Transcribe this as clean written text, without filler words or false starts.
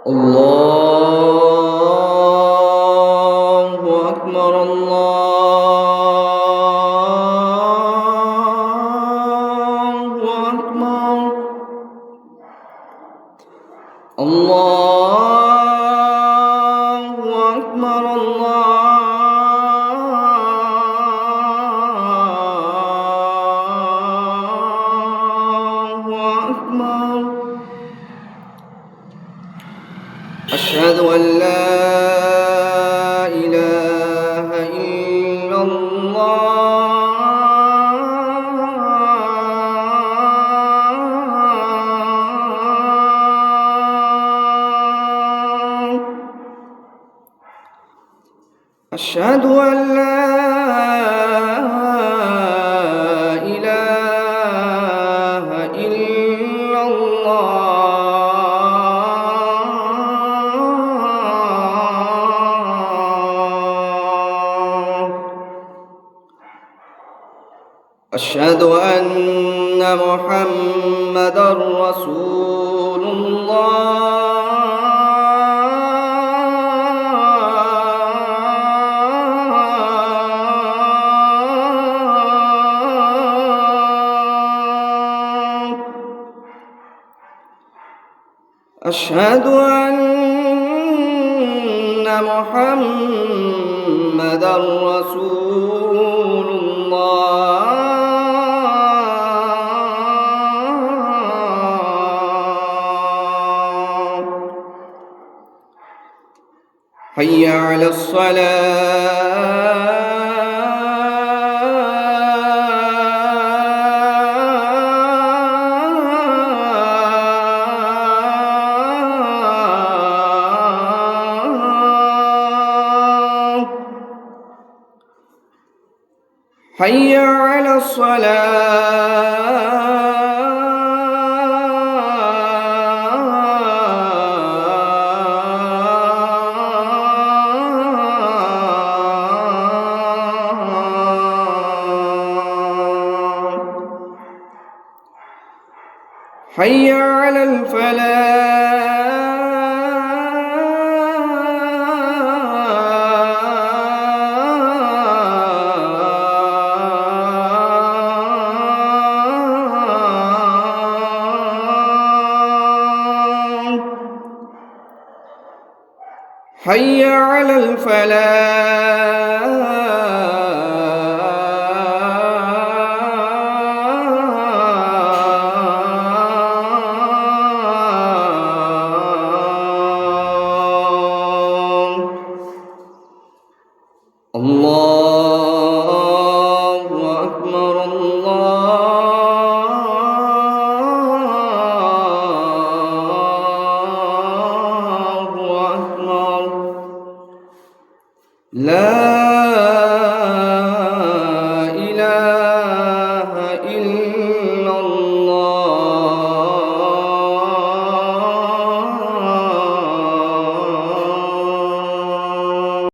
الله أكبر الله أكبر الله أكبر الله أكبر أشهد أن لا إله إلا الله أشهد أن لا إله إلا الله أشهد أن محمدًا رسول الله أشهد أن محمدًا رسول الله حي على الصلاة حي على الصلاة حي على الفلاح حي على الفلاح الله أكبر الله أكبر لا